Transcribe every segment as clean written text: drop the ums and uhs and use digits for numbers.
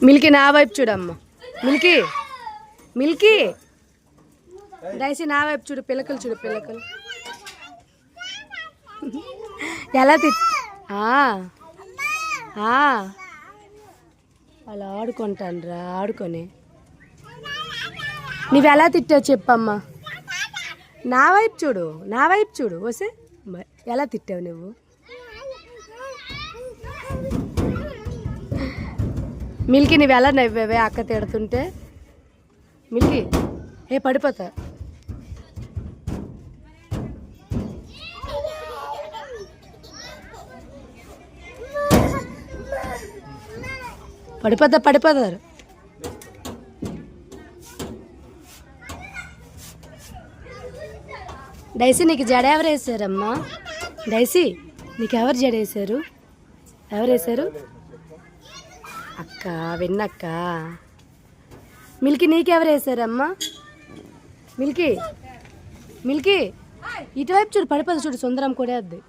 Milky నా వైపు చూడమ్మ. Milky Milky daisy నా వైపు చూడు. పిల్లకలు చూడు, పిల్లకలు ఎలా అలా ఆడుకుంటానురా. ఆడుకొని నువ్వు ఎలా తిట్టావు చెప్పమ్మా. నా వైపు చూడు, నా వైపు చూడు. వస్తే ఎలా తిట్టావు నువ్వు? మిల్కీ నువ్వు ఎలా నవ్వావే అక్క తిడుతుంటే? మిల్కీ పడిపోతా. పడిపోతారు. డైసీ నీకు జడ ఎవరు వేసారమ్మా? డైసీ నీకు ఎవరు జడ వేసారు? ఎవరు వేసారు? అక్క, విన్నక్క. మిల్కీ నీకెవరు వేసారమ్మా? మిల్కీ మిల్కీ ఇటువైపు చూడు. పడిపోదు చూడు. సుందరం కూడా వద్దు.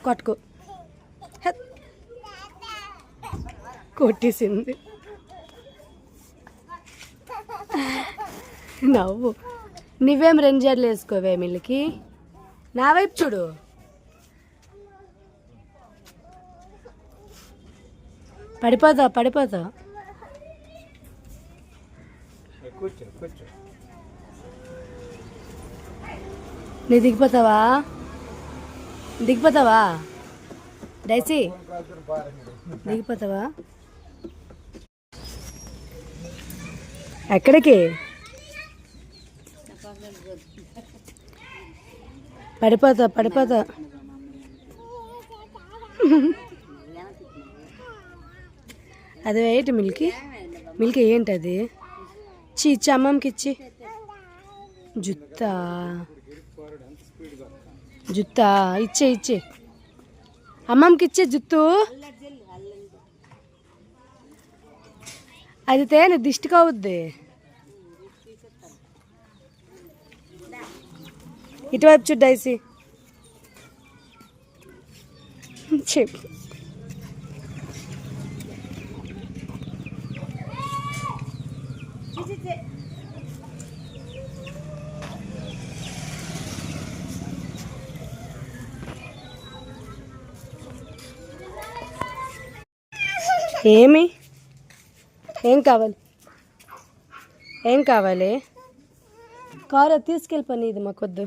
కొట్టుకో. కొట్టేసింది. నవ్వు. నువ్వేం 2 జడలు వేసుకోవే మిల్కీ. నా వైపు చూడు. పడిపోతా. నీ దిగిపోతావా డైసీ? దిగిపోతావా? ఎక్కడికి? పడిపోతా. అది ఏంటి మిల్కీ ఏంటి అది? ఇచ్చి అమ్మమ్మకి ఇచ్చి. జుత్తా ఇచ్చే అమ్మమ్మకి ఇచ్చే జుత్తు. అది తేను దిష్టి కావుద్ది. ఇటువైపు చూడు డైసీ. చెప్పు. ఏం కావాలి? కారు తీసుకెళ్ళిపోయి ఇది మాకొద్దు.